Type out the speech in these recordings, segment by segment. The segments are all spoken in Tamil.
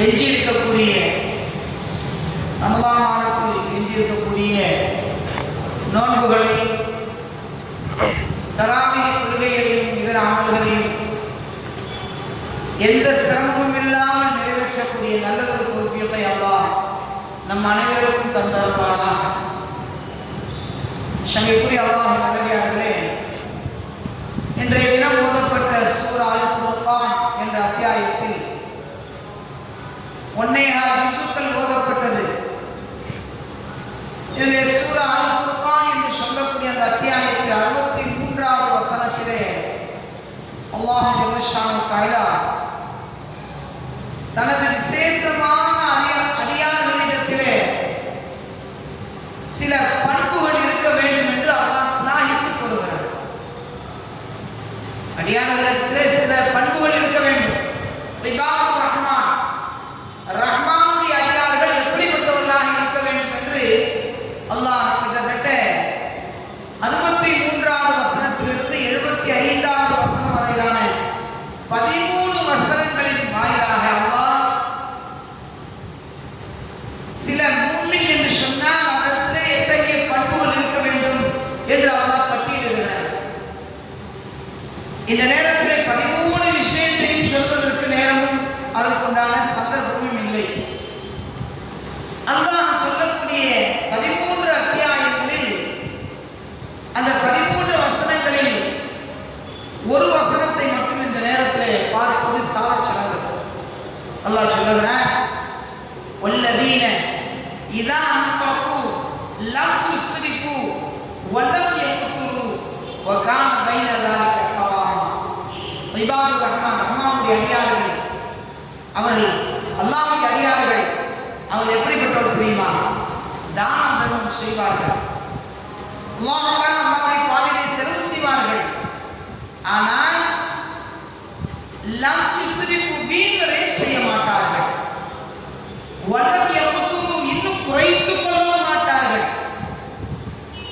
எஞ்சியிருக்கக்கூடிய ரமலான் மாதத்தில் எஞ்சியிருக்கக்கூடிய நோன்புகளை, தராவீஹ் தொழுகைகளையும் இதர அமல்களையும் எந்த சிரமமும் இல்லாமல் நிறைவேற்றக்கூடிய நல்லதொரு தௌஃபீகை அல்லாஹ் நம் அனைவருக்கும் தந்தருள்வானாக. சங்கைக்குரிய அல்லாஹ் நல்லடியார்களே, இன்றைய தினம் ஓதப்பட்ட சூரா அல் ஃபுர்கான் என்ற அத்தியாயத்தில் 1.5 ஜுசுக்கள் ஓதப்பட்டது. இதிலே சூரா அல் ஃபுர்கான் என்று சொல்லக்கூடிய அந்த அத்தியாயத்தில் 63வது வசனத்திலே அல்லாஹ் ஜல்ல ஷானஹு தஆலா தனது விசேஷமான அடியார்களிடத்திலே சில பண்புகள் இருக்க வேண்டும் என்று அல்லாஹ் ஸ்லாஹித்து கூறுகிறார். அடியார்களிடத்திலே சில பண்புகள் இருக்க வேண்டும். இபாதுர் ரஹ்மான், ரஹ்மானுடைய அடியார்கள் எப்படிப்பட்டவர்களாக இருக்க வேண்டும் என்று அல்லாஹ் கிட்டத்தட்ட 63வது வசனத்திலிருந்து 75வது வசனம் வரையிலான 13 வசனங்களின் வாயிலாக அல்லாஹ் சில மூமின் என்று சொன்னால் அவரிடத்திலே எத்தகைய பண்புகள் இருக்க வேண்டும் என்று அல்லாஹ் பட்டியலிடுகிறார். இந்த நேரத்திலே 13 விஷயத்தையும் சொல்வதற்கு நேரமும் அதற்குண்டான சந்தர்ப்பமும் இல்லை. அல்லாஹ் சொல்லக்கூடிய 13 அத்தியாயங்களில் அந்த 13 வசனங்களில் ஒரு வசனத்தை மட்டும் இந்த நேரத்திலே பார்ப்பது சாலச்சிறந்தது. அல்லாஹ் சொல்லுகிறார், வல்லதீன இதா அன்ஃபகு லம் யுஸ்ரிஃபு வலம் யக்துரு வகான பைன ذلك கவாமா. இபாதுர் ரஹ்மான், ரஹ்மானுடைய அடியார்கள், அவர்கள் அல்லாஹ்வுடைய அடியார்கள், அவர்கள் எப்படிப்பட்டவர்கள் தெரியுமா? தானம் தர்மம் செய்வார்கள், அல்லாஹ்வுடைய பாதையிலே செலவு செய்வார்கள். ஆனால் லம் யுஸ்ரிஃபு வீண்களை செய்ய மாட்டார்கள், வலம் யக்துரு இன்னும் குறைத்துக் கொள்ளவும் மாட்டார்கள்,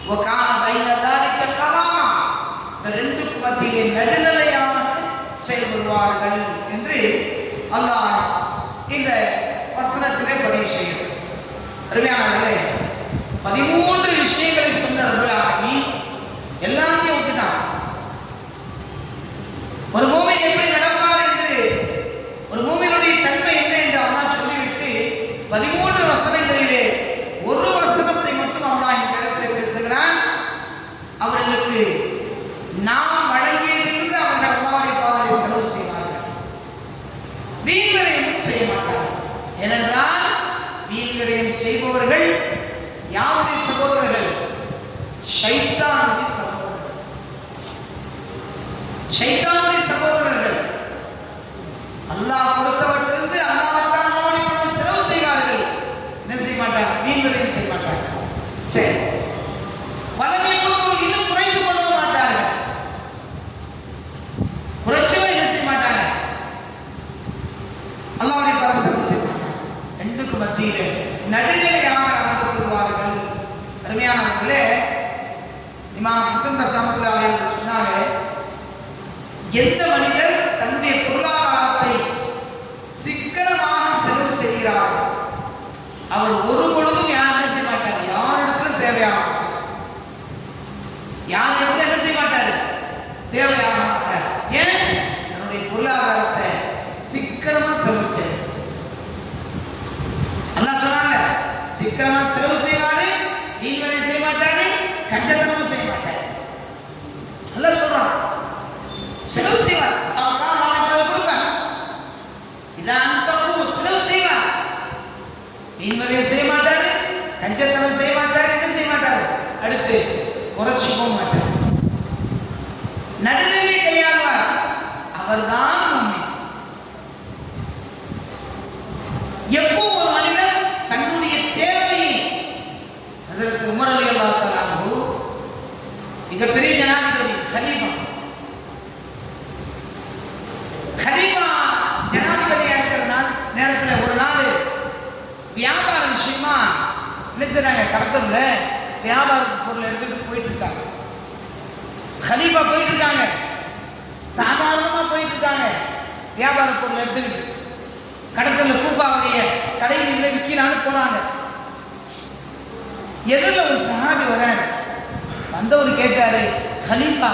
வகான பைன ذلك கவாமா இந்த ரெண்டுக்கு மத்தியிலே நடுநிலையாக செயல்படுவார்கள் என்று அல்லாஹ் இந்த வசனத்திலே பதிவு செய்கிறார். அருமையானவர்களே, 13 விஷயங்களை சொன்ன ரப்பல் ஆலமீன் எல்லாத்தையும் விட்டுட்டான். ஒரு மூமின் எப்படி நடப்பார் என்று, ஒரு மூமினுடைய தன்மை என்ன என்று அல்லாஹ் சொல்லிவிட்டு 13 வசனங்களிலே ஒரு வசனத்தை மட்டும் அல்லாஹ் இந்த இடத்திலே பேசுகிறான். அவர்களுக்கு நாம் வழங்கியதிலிருந்து அவர்கள் அல்லாஹ்வுடைய பாதையிலே செலவு செய்வார்கள், வீண்விரயம் செய்ய மாட்டார்கள். ஏனென்றால் வீண்விரயம் செய்பவர்கள் யாருடைய சகோதரர்கள்? ஷைத்தானுடைய சகோதரர்கள். ஷைத்தானுடைய சகோதரர்கள். அல்லாஹ் கொடுத்தவற்றிலிருந்து அல்லாஹ்வுக்காக செலவு செய்வார்கள், என்ன செய்ய மாட்டார்கள்? வீண்விரயம் செய்ய மாட்டார்கள். சரி, வலமை இன்னும் குறைத்து கொள்ள மாட்டார்கள், குறைச்சவே என்ன செய்ய மாட்டாங்க? அல்லாஹ்வுடைய பாதை செலவு செய்ய மாட்டாங்க. ரெண்டுக்கு மத்தியிலே நடுநிலையாக நடந்து கொள்வார்கள். அருமையானவர்களே, இமாம் ஹசன் ரஹ்மத்துல்லாஹி அலைஹி சொன்னாங்க, எந்த மனிதர் தன்னுடைய பொருளாதாரத்தை சிக்கனமாக செலவு செய்கிறார் அவர் ஒரு பொழுதும் யாரும் செய்ய மாட்டார், யாரிடத்திலும் தேவையாக யாரிடத்திலும் என்ன செய்ய மாட்டார்? தேவையாக மாட்டார். ஏன்? தன்னுடைய பொருளாதாரத்தை சிக்கனமா செலவு செய்ய. அல்லாஹ் சொன்னாங்க, சிக்கனமா செலவு செய்வாரு, வீண்வரை செய்ய மாட்டாரு, கஞ்சத்தனமும் செய்ய மாட்டாரு. அல்லாஹ் சொல்றான், செலவு செய்வார், அவன் நாளைக்கு கொடுப்பார். இதான் செலவு செய்வார், வீண்வரை செய்ய மாட்டாரு, கஞ்சத்தனம் செய்ய மாட்டாரு, என்ன செய்ய மாட்டாரு? அடுத்து குறைச்சி போக மாட்டார், நடுநிலையை கையாள்வார். அவர்தான் மூமின். எப்போ ஒரு மனிதன் தன்னுடைய தேவையை, ஹஜ்ரத் உமர் ரலியல்லாஹு தஆலா அன்ஹு மிகப்பெரிய ஜனாதிபதி, கலீஃபா ஜனாதிபதியா இருக்கிற நேரத்தில் ஒரு நாள் வியாபார விஷயமா என்ன செய்றாங்க? கடத்தல வியாபார பொருள் எடுத்துட்டு போயிட்டு இருக்காங்க. கலீஃபா போயிட்டு இருக்காங்க, சாதாரணமா போயிட்டு இருக்காங்க வியாபார பொருள் எடுத்துக்கிட்டு. கடற்கரையில் கூஃபாவுடைய கடையில் விற்கலான்னு போறாங்க. எதிரில் ஒரு சஹாபி வராரு. வந்தவர் கேட்டாரு, கலீஃபா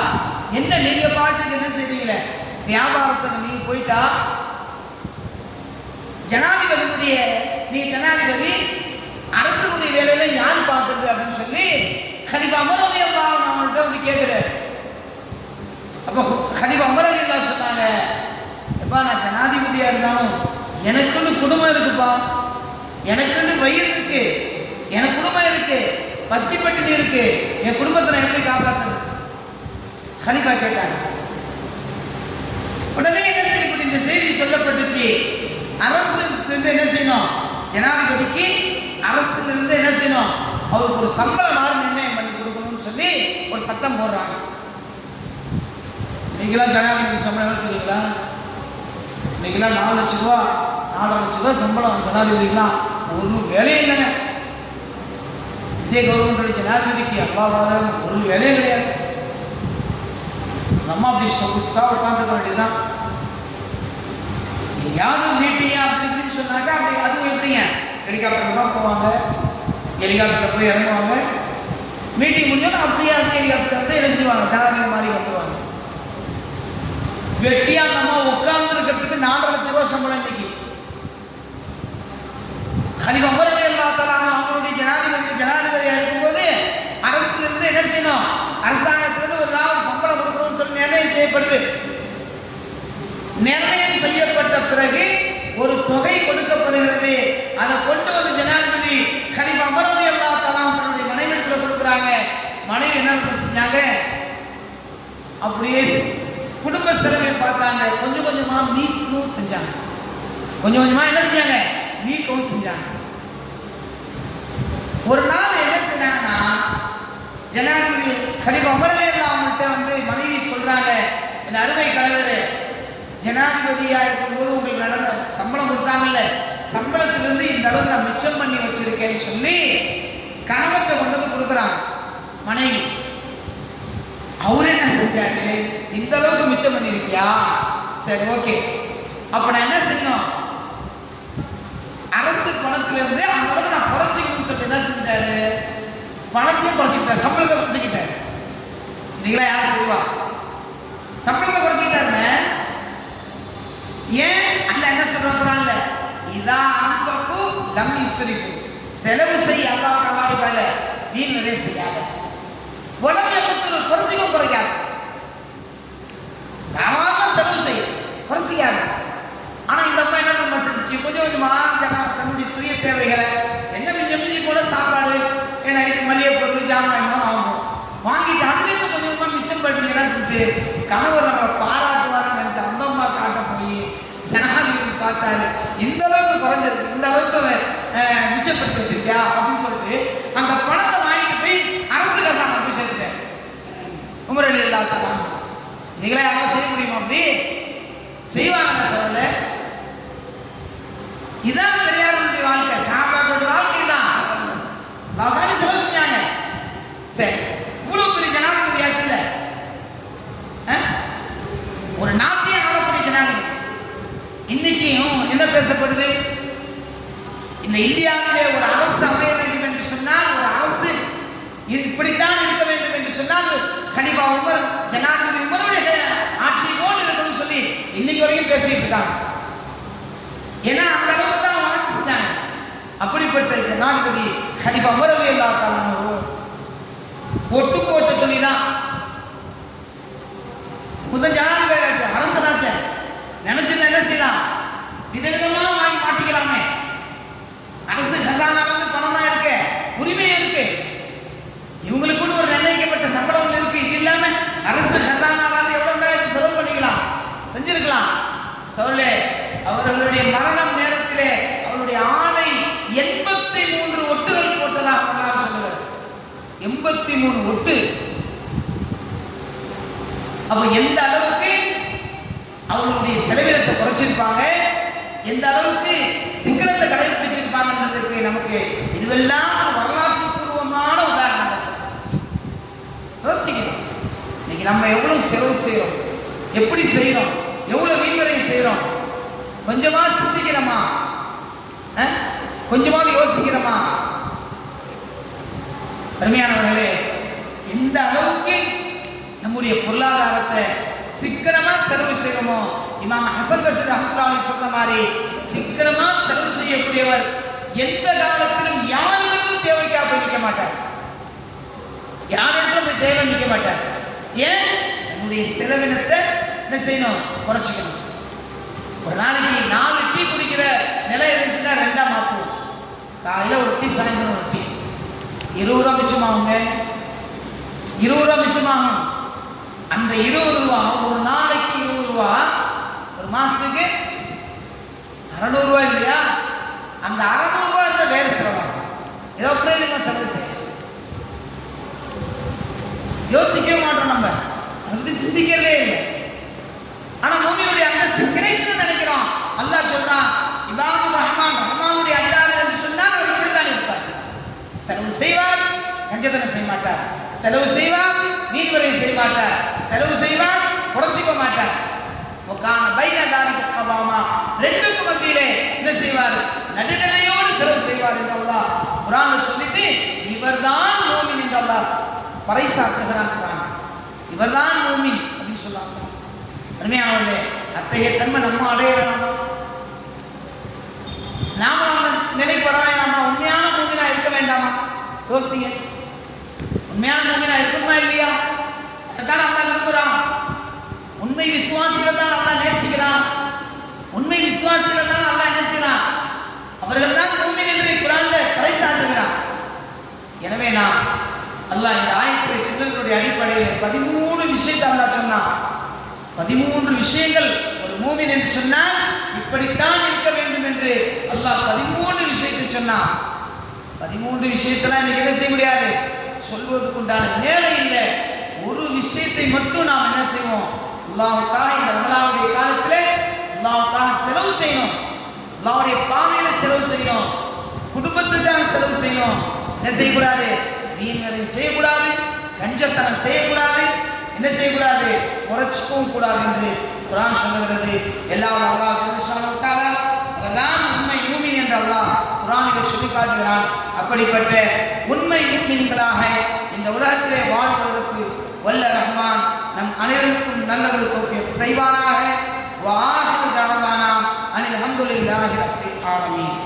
என்ன நீங்க பாட்டுக்கு என்ன செய்றீங்களே, வியாபாரத்துக்கு நீங்க போயிட்டா ஜனாதிபதியுடைய நீ ஜனாதிபதி அரசுடைய வேலையில யாரு பார்க்கறது அப்படின்னு சொல்லி கலீஃபா உமர் ரலியல்லாஹு அன்ஹு அவங்கள்ட்ட வந்து கேட்கிறாரு. அப்போ கலீஃபா உமர் ரலியல்லாஹு அன்ஹு சொன்னாங்க, எப்பா நான் ஜனாதிபதியா இருந்தாலும் எனக்குன்னு குடும்பம் இருக்குப்பா, எனக்குன்னு வயிறு இருக்கு, எனக்கு குடும்பம் இருக்கு, பசி பட்டினி இருக்கு, என் குடும்பத்தை நான் எப்படி காப்பாற்றுறது? கலீஃபா கேட்டாங்க. உடனே என்ன செய்யப்பட்டு இந்த செய்தி சொல்லப்பட்டுச்சு, அரசு என்ன செய்யணும், ஜனாதிபதிக்கு அரசுல இருந்து என்ன செய்யணும், அவருக்கு ஒரு சம்பள மாறு நிர்ணயம் பண்ணி கொடுக்கணும்னு சொல்லி ஒரு சட்டம் போடுறாங்க. இன்னைக்கெல்லாம் ஜனாதிபதி சம்பளம் எடுத்துக்கிறீங்களா? இன்னைக்கெல்லாம் 4 லட்சம் ரூபா 4.5 லட்சம் ரூபா சம்பளம் ஜனாதிபதிக்கலாம் ஒரு வேலையும் இல்லைங்க. இந்திய கவர்மெண்ட் ஜனாதிபதிக்கு அல்லாவாத ஒரு வேலையும் கிடையாது. நம்ம அப்படி சொகுசா உட்காந்துக்க வேண்டியதுதான். எங்கேயாவது மீட்டிங்க அப்படின்னு சொன்னாக்கா அப்படி அதுவும் எப்படிங்க, ஹெலிகாப்டர் தான் போவாங்க, ஹெலிகாப்டர் போய் இறங்குவாங்க, மீட்டிங் முடிஞ்சோன்னா அப்படியே அந்த ஹெலிகாப்டர் வந்து என்ன செய்வாங்க, ஜனாதிபதி மாதிரி வந்துடுவாங்க. வெட்டியா நம்ம உட்கார்ந்து இருக்கிறதுக்கு 4.5 லட்சம் ரூபாய் சம்பளம் இன்னைக்கு. கலீஃபா உமர் ரலியல்லாஹு தஆலா அவங்களுடைய ஜனாதிபதியா இருக்கும்போது அரசுல இருந்து என்ன செய்யணும், அரசாங்கத்திலிருந்து ஒரு நாள் சம்பளம் கொடுக்கணும்னு சொல்லி நிர்ணயம் செய்யப்படுது. நிர்ணயம் செய்யப்பட்ட பிறகு ஒரு தொகை கொடுக்கப்படுகிறது. அதை கொண்டு வந்து ஜனாதிபதி கலீஃபா உமர் ரலியல்லாஹு தஆலா அவங்களுடைய மனைவியிடத்துல கொடுக்குறாங்க. மனைவி என்ன செஞ்சாங்க, அப்படியே குடும்ப செலவை பார்த்தாங்க. கொஞ்சம் கொஞ்சமா மீட்கவும் செஞ்சாங்க. கொஞ்சம் கொஞ்சமா என்ன செஞ்சாங்க, மீட்கவும் செஞ்சாங்க. ஒரு நாள் என்ன செஞ்சாங்கன்னா, ஜனாதிபதி கலீஃபா உமர் ரலியல்லாஹு அவங்கள்ட்ட வந்து மனைவி சொல்றாங்க, என் அருமை கணவரே, ஜனாதிபதியா இருக்கும்போது உங்களுக்கு நடந்த சம்பளம் கொடுத்தாங்கல்ல, சம்பளத்திலிருந்து இந்த அளவுக்கு நான் மிச்சம் பண்ணி வச்சிருக்கேன்னு சொல்லி கணவர்கிட்ட கொண்டு வந்து கொடுக்குறாங்க மனைவி. அவர் என்ன செஞ்சாரு, இந்த அளவுக்கு மிச்சம் பண்ணிருக்கியா, சரி ஓகே, அப்ப நான் என்ன செய்யணும், அரசு பணத்துல இருந்து அந்த அளவுக்கு நான் குறைச்சிக்கணும்னு சொல்லி என்ன செஞ்சாரு, பணத்தையும் குறைச்சிக்கிட்டாரு, சம்பளத்தை குறைச்சிக்கிட்டாரு. நீங்களா யாரும் செய்வா, சம்பளத்தை குறைச்சிக்கிட்டாருங்க. ஏன் அல்ல என்ன சொல்றாங்கல்ல, இதா அன்பு லம் யுஸ்ரிஃபு, செலவு செய்ய அல்லாஹ் கவாரிபால வீண் நிறைய செய்யாத, உலக பத்து குறைச்சிக்கும் குறைக்காது, தாராளமா செலவு செய்ய குறைச்சிக்காது. ஆனா இந்த அம்மா என்ன நம்ம செஞ்சு கொஞ்சம் கொஞ்சமா தன்னுடைய சுய தேவைகளை என்ன மிஞ்சி மிஞ்சி போல சாப்பாடு, ஏன்னா இது மளிகை பொருள் ஜாமான் ஆகும் வாங்கிட்டு அதுலேருந்து கொஞ்சம் கொஞ்சமா மிச்சம் பண்ணி என்ன செஞ்சு கணவர் நம்மளை பாராட்டுவாருன்னு நினைச்சு அந்த அம்மா காட்ட போய் ஜனாதிபதி பார்த்தாரு, இந்த அளவுக்கு குறைஞ்சிருக்கு, இந்த அளவுக்கு மிச்சப்படுத்தி வச்சிருக்கியா அப்படின்னு சொல்லிட்டு அந்த பணத்தை வாங்கிட்டு போய் அரசு கசான போய் சேர்த்துட்டேன். உமர் ரலியல்லாஹு தஆலா நீங்களே யாராவது செய்ய முடியுமா, அப்படி செய்வாங்க சொல்ல. இதான் பெரியாருடைய வாழ்க்கை, சாப்பாட்டுடைய வாழ்க்கை தான். லாகாடி செலவு செஞ்சாங்க. சரி, இவ்வளவு பெரிய ஜனாதிபதி ஆச்சுல்ல, ஒரு நாட்டையே ஆளக்கூடிய ஜனாதிபதி. இன்னைக்கும் என்ன பேசப்படுது, இந்த இந்தியாவிலே ஒரு அரசு அமைய வேண்டும் என்று சொன்னால், ஒரு அரசு இது இப்படித்தான் இருக்க வேண்டும் என்று சொன்னால் கலீஃபா உமர் ஜனாதிபதி உமருடைய ஆட்சி போல் இருக்கணும்னு சொல்லி இன்னைக்கு வரைக்கும் பேசிட்டு இருக்காங்க. ஏன்னா அந்த அளவுக்கு தான் ஆட்சி செஞ்சாங்க. அப்படிப்பட்ட ஜனாதிபதி கலீஃபா உமர் ரலியல்லாஹு தஆலா ஒட்டு போட்ட துணி தான் முதல் ஜனாதிபதி அரசனாச்ச நினைச்சது என்ன செய்யலாம், விதவிதமா வாங்கி மாட்டிக்கலாமே. அரசு கசானால இருந்து பணமா இருக்கு, உரிமை இருக்கு, இவங்களுக்கு கூட ஒரு நிர்ணயிக்கப்பட்ட சம்பளம் இருக்கு. இது இல்லாம அரசு கசானால எவ்வளவு நேரம் செலவு பண்ணிக்கலாம், செஞ்சிருக்கலாம். சொல்லு, அவர்களுடைய மரணம் நேரத்திலே அவருடைய ஆணை 83 ஒட்டுகள் போட்டதாக சொல்லுவார். 83 ஒட்டு. அப்ப எந்த அளவுக்கு அவங்களுடைய செலவினத்தை குறைச்சிருப்பாங்க, எந்த அளவுக்கு சிக்கனத்தை கடைபிடிச்சிருப்பாங்கன்றதுக்கு நமக்கு இதுவெல்லாம் வரலாற்று பூர்வமான உதாரணம். யோசிக்கணும், இன்னைக்கு நம்ம எவ்வளவு செலவு செய்யறோம், எப்படி செய்யறோம், எவ்வளவு வீண்வரை செய்யறோம், கொஞ்சமா சிந்திக்கிற யோசிக்கிறோமா? கொஞ்சமாவது யோசிக்கிறோமா? அருமையானவர்களே, எந்த அளவுக்கு நம்முடைய பொருளாதாரத்தை சிக்கனமா செலவு செய்யணுமோ, இமாம் ஹசன் பஸ்ரி ரஹ்மத்துல்லாஹி அலைஹி சொல்ற மாதிரி சிக்கனமா செலவு செய்யக்கூடியவர் எந்த காலத்திலும் யாரிடத்திலும் தேவைக்காக போய் நிற்க மாட்டார். யாரிடத்திலும் போய் தேவை நிற்க மாட்டார். ஏன்? நம்முடைய செலவினத்தை என்ன செய்யணும்? குறைச்சிக்கணும். ஒரு நாளைக்கு 4 டீ குடிக்கிற நிலை இருந்துச்சுன்னா 2ஆ மாற்றுவோம். காலையில் ஒரு டீ, சாயந்தரம் ஒரு டீ. 20 ரூபா மிச்சமாகுங்க. 20 ரூபா மிச்சமாகும். அந்த 20 ரூபா ஒரு நாளைக்கு 20 ரூபா, ஒரு மாசத்துக்கு 600 ரூபா இல்லையா? அந்த 600 ரூபா இருந்தா வேறு செலவாகும். ஏதோ பிரயோஜனமா செலவு செய்யணும். யோசிக்கவே மாட்டோம், நம்ம அது சிந்திக்கிறதே இல்லை. ஆனா மூமினுடைய அந்தஸ்து கிடைக்கும்னு நினைக்கிறோம். அல்லாஹ் சொல்றான், இபாதுர் ரஹ்மான், ரஹ்மானுடைய அடியார்கள் என்று சொன்னால் அவர் இப்படித்தான் இருப்பார். செலவு செய்வார், கஞ்சத்தனம் செய்ய மாட்டார். செலவு செய்வார், நீதிவரை செய்ய மாட்டார். செலவு செய்வார், குறைச்சிக்க மாட்டார். உக்கான பைனதாரிக்கு கவாமா, ரெண்டுக்கு மத்தியிலே என்ன செய்வார்? நடுநிலையோடு செலவு செய்வார் என்று அல்லாஹ் குர்ஆன்ல சொல்லிட்டு, இவர்தான் மூமின் என்று அல்லாஹ் பறைசாற்றுகிறான். இவர்தான் மூமின் அப்படின்னு சொல்றாங்க. அருமையானவர்களே, அத்தகைய தன்மை நம்ம அடைய வேண்டாமா? நாம அந்த நிலைக்கு வர வேண்டாமா? உண்மையான மூமினா இருக்க வேண்டாமா? யோசிங்க. உண்மையான மூமினா இருக்குமா இல்லையா? அதுதான் அல்லாஹ் விரும்புறான். உண்மை விசுவாசிகள் தான் அல்லாஹ் நேசிக்கிறான். உண்மை விசுவாசிகள் தான் அல்லாஹ் என்ன செய்யறான்? அவர்கள் தான் மூமின் என்று குர்ஆன்ல பறைசாற்றுகிறான். எனவே நான் அல்லாஹ் இந்த ஆயத்தை சுன்னத்துடைய அடிப்படையில் 13 விஷயத்தை அல்லாஹ் சொன்னான். 13 விஷயங்கள் ஒரு மூமின் என்று சொன்னால் இப்படித்தான் இருக்க வேண்டும் என்று அல்லாஹ் 13 விஷயத்தை சொன்னான். 13 விஷயத்தெல்லாம் இன்னைக்கு என்ன செய்ய முடியாது, சொல்வதற்குண்டான நேரம் இல்லை. ஒரு விஷயத்தை மட்டும் நாம் என்ன செய்வோம்? அல்லாஹ்வுக்காக இந்த ரமலானுடைய காலத்திலே அல்லாஹ்வுக்காக செலவு செய்யணும். அல்லாஹ்வுடைய பாதையில செலவு செய்யணும். குடும்பத்துக்காக செலவு செய்யணும். என்ன செய்யக்கூடாது? வீண்களை செய்யக்கூடாது, கஞ்சத்தனம் செய்யக்கூடாது, என்ன செய்யக்கூடாது? குறைச்சிக்கவும் கூடாது என்று குர்ஆன் சொல்லுகிறது. எல்லாரும் அல்லாஹ் ஜல்லஷானஹு வ தஆலா அவர்தான் உண்மை மூமின் என்று அல்லாஹ் குர்ஆனிலே சொல்லி காட்டுகிறான். அப்படிப்பட்ட உண்மை மூமின்களாக இந்த உலகத்திலே வாழ்வதற்கு வல்ல ரஹ்மான் நம் அனைவருக்கும் நல்லது தௌஃபீக் செய்வானாக. வ ஆஹிரு தஅவானா அனில் ஹம்துலில்லாஹி ரப்பில் ஆலமீன்.